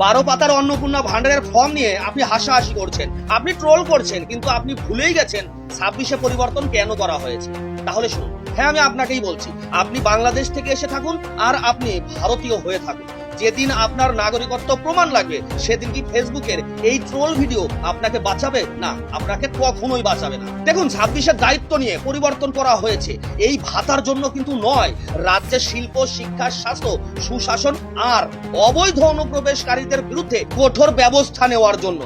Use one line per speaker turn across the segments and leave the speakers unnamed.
12 পাতার অন্নপূর্ণা ভান্ডারের ফর্ম নিয়ে আপনি হাসাহাসি করছেন, আপনি ট্রোল করছেন, কিন্তু আপনি ভুলেই গেছেন 26-এ পরিবর্তন কেন করা হয়েছে। তাহলে শুনুন, হ্যাঁ আমি আপনাকেই বলছি, আপনি বাংলাদেশ থেকে এসে থাকুন আর আপনি ভারতীয় হয়ে থাকুন, যেদিন আপনার নাগরিকত্ব প্রমাণ লাগবে সেদিন কি ফেসবুকের এই ট্রোল ভিডিও আপনাকে বাঁচাবে? না, আপনাকে কখনোই বাঁচাবে না। দেখুন, 26-এর দায়িত্ব নিয়ে পরিবর্তন করা হয়েছে এই ভাতার জন্য কিন্তু নয়, রাজ্যের শিল্প, শিক্ষা, স্বাস্থ্য, সুশাসন আর অবৈধ অনুপ্রবেশকারীদের বিরুদ্ধে কঠোর ব্যবস্থা নেওয়ার জন্য।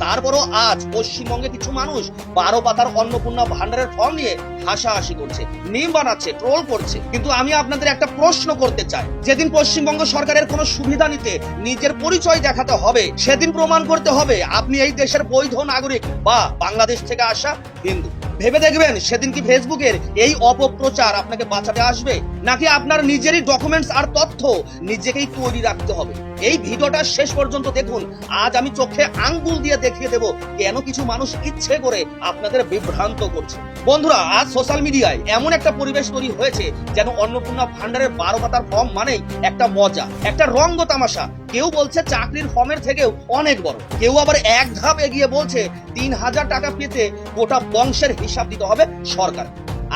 তারপরও আজ পশ্চিমবঙ্গে কিছু মানুষ 12 পাতার অন্নপূর্ণা ভান্ডারের ফর্ম নিয়ে হাসাহাসি করছে, মিম বানাচ্ছে, ট্রোল করছে। কিন্তু আমি আপনাদের একটা প্রশ্ন করতে চাই, যেদিন পশ্চিমবঙ্গ সরকারের কোনো সুবিধা নিতে নিজের পরিচয় দেখাতে হবে, সেদিন প্রমাণ করতে হবে আপনি এই দেশের বৈধ নাগরিক বা বাংলাদেশ থেকে আসা হিন্দু। ভেবে দেখবেন সেদিন কি ফেসবুকের এই অপপ্রচার আপনাকে বাঁচাতে আসবে, নাকি আপনার নিজেরই ডকুমেন্টস আর তথ্য নিজেকেই তৈরি রাখতে হবে। এই ভিডিওটা শেষ পর্যন্ত দেখুন, আজ আমি চোখে আঙ্গুল দিয়ে দেখিয়ে দেব কেন কিছু মানুষ ইচ্ছে করে আপনাদের বিভ্রান্ত করছে। বন্ধুরা, আজ সোশ্যাল মিডিয়ায় এমন একটা পরিবেশ তৈরি হয়েছে যেন অন্নপূর্ণা ভান্ডারের 12 পাতার ফর্ম মানেই একটা মজা, একটা রঙ্গ তামাশা। কেউ বলছে চাকরির ফর্মের থেকেও অনেক বড়, কেউ আবার এক ধাপ এগিয়ে বলছে 3000 টাকা পেতে গোটা বংশের হিসাব দিতে হবে সরকার।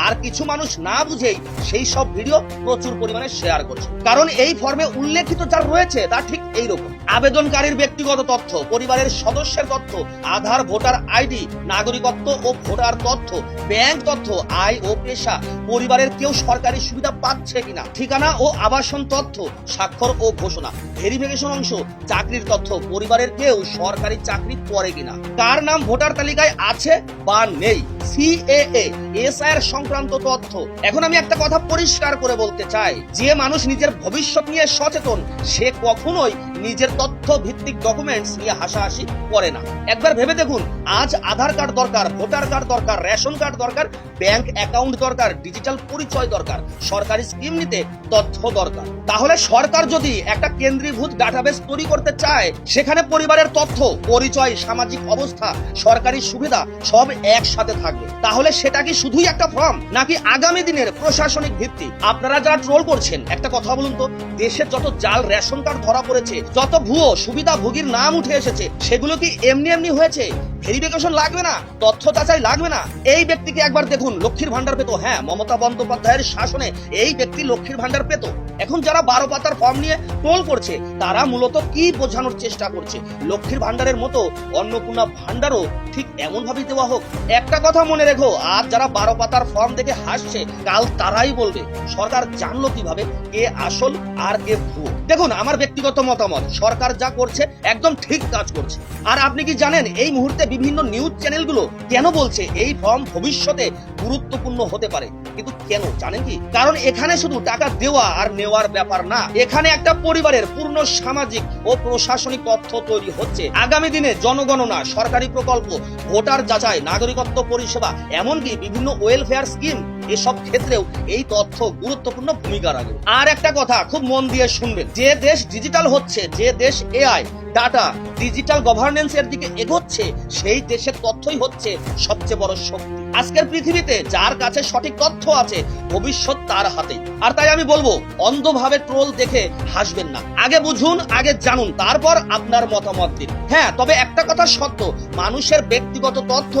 আর কিছু মানুষ না বুঝেই সেই সব ভিডিও প্রচুর পরিমাণে শেয়ার করছে, কারণ এই ফর্মে উল্লেখিত যা রয়েছে তা ঠিক এইরকম: আবেদনকারীর ব্যক্তিগত তথ্য, পরিবারের সদস্যের তথ্য, আধার, ভোটার আইডি, নাগরিকত্ব ও ভোটার তথ্য, ব্যাংক তথ্য, আয় ও পেশা, পরিবারের কেউ সরকারি সুবিধা পাচ্ছে কিনা, ঠিকানা ও আবাসন তথ্য, স্বাক্ষর ও ঘোষণা, ভেরিফিকেশন অংশ, চাকরির তথ্য, পরিবারের কেউ সরকারি চাকরি করে কিনা, কার নাম ভোটার তালিকায় আছে বা নেই, সিএএ, এসআইআর সংক্রান্ত তথ্য। এখন আমি একটা কথা পরিষ্কার করে বলতে চাই, যে মানুষ নিজের ভবিষ্যৎ নিয়ে সচেতন সে কখনোই নিজের তথ্য ভিত্তিক ডকুমেন্টস নিয়ে হাসাহাসি করে না। একবার ভেবে দেখুন, আজ আধার কার্ড দরকার, ভোটার কার্ড দরকার, রেশন কার্ড দরকার, ব্যাংক অ্যাকাউন্ট দরকার, ডিজিটাল পরিচয় দরকার, সরকারি স্কিম নিতে তথ্য দরকার। তাহলে সরকার যদি একটা কেন্দ্রীভূত ডাটাবেস তৈরি করতে চায়, সেখানে পরিবারের তথ্য, পরিচয়, সামাজিক অবস্থা, সরকারি সুবিধা সব একসাথে থাকবে, তাহলে সেটা কি শুধুই একটা ফর্ম, নাকি আগামী দিনের প্রশাসনিক ভিত্তি? আপনারা যারা ট্রোল করছেন, একটা কথা বলুন তো, দেশের যত জাল রেশন কার্ড ধরা পড়েছে, যত ভুয়ো সুবিধাভোগীর নাম উঠে এসেছে, সেগুলো কি এমনি হয়েছে? ভেরিফিকেশন লাগবে না, তথ্য যাচাই লাগবে না। এই ব্যক্তিকে একবার দেখুন, লক্ষ্মীর ভান্ডার পেত। হ্যাঁ, মমতা বন্দ্যোপাধ্যায়ের শাসনে এই ব্যক্তি লক্ষ্মীর ভান্ডার পেত। এখন যারা 12 পাতার ফর্ম নিয়ে ট্রোল করছে, তারা মূলত কি বোঝানোর চেষ্টা করছে? লক্ষ্মীর ভান্ডারের মতো অন্নপূর্ণা ভান্ডারও ঠিক এমন ভাবেই দেওয়া হোক। একটা কথা মনে রেখো, আজ যারা 12 পাতার ফর্ম দেখে হাসছে, কাল তারাই বলবে সরকার জানলো কিভাবে কে আসল আর কে ভুয়ো। দেখুন, আমার ব্যক্তিগত মতামত, সরকার যা করছে একদম ঠিক কাজ করছে। আর আপনি কি জানেন এই মুহূর্তে বিভিন্ন নিউজ চ্যানেলগুলো কেন বলছে এই ফর্ম ভবিষ্যতে গুরুত্বপূর্ণ হতে পারে? কিন্তু কেন জানেন কি? কারণ এখানে শুধু টাকা দেওয়া আর নেওয়ার ব্যাপার না, এখানে একটা পরিবারের পূর্ণ সামাজিক ও প্রশাসনিক তথ্য তৈরি হচ্ছে। আগামী দিনে জনগণনা, সরকারি প্রকল্প, ভোটার যাচাই, নাগরিকত্ব পরিষেবা, এমনকি বিভিন্ন ওয়েলফেয়ার স্কিম, এসব ক্ষেত্রেও এই তথ্য গুরুত্বপূর্ণ ভূমিকা রাখবে। আর একটা কথা খুব মন দিয়ে শুনবেন, যে দেশ ডিজিটাল হচ্ছে, যে দেশ এআই, ডাটা, ডিজিটাল গভর্নেন্স এর দিকে এগোচ্ছে, সেই দেশের তথ্যই হচ্ছে সবচেয়ে বড় শক্তি। আজকের পৃথিবীতে যার কাছে সঠিক তথ্য আছে, ভবিষ্যৎ তার হাতেই। আর তাই আমি বলবো, অন্ধভাবে ট্রোল দেখে হাসবেন না, আগে বুঝুন, আগে জানুন, তারপর আপনার মতামত দিন। হ্যাঁ, তবে একটা কথা সত্য, মানুষের ব্যক্তিগত তথ্য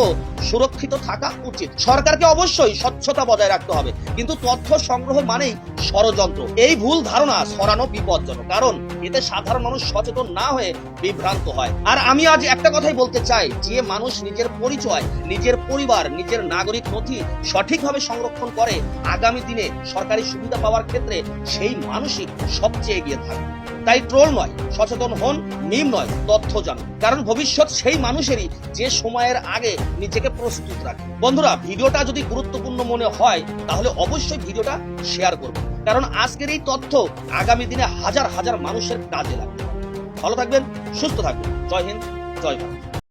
সুরক্ষিত থাকা উচিত। সরকারকে অবশ্যই স্বচ্ছতা বজায় রাখতে হবে, কিন্তু তথ্য সংগ্রহ মানেই ষড়যন্ত্র। এই ভুল ধারণা ছড়ানো বিপজ্জনক, কারণ এতে সাধারণ মানুষ সচেতন না হয়ে বিভ্রান্ত হয়। আর আমি আজ একটা কথাই বলতে চাই, যে মানুষ নিজের পরিচয়, নিজের পরিবার, নিজের নাগরিক নথি সঠিকভাবে সংরক্ষণ করে, আগামী দিনে সরকারি সুবিধা পাওয়ার ক্ষেত্রে সেই মানুষই সবচেয়ে এগিয়ে থাকবে। তাই ট্রোল নয়, সচেতন হন, মিম নয়, তথ্য জানুন, কারণ ভবিষ্যৎ সেই মানুষেরই যে সময়ের আগে নিজেকে প্রস্তুত রাখে। বন্ধুরা, ভিডিওটা যদি গুরুত্বপূর্ণ মনে হয় তাহলে অবশ্যই ভিডিওটা শেয়ার করবেন, কারণ আজকের এই তথ্য আগামী দিনে হাজার হাজার মানুষের কাজে লাগবে। ভালো থাকবেন, সুস্থ থাকবেন। জয় হিন্দ, জয় ভারত।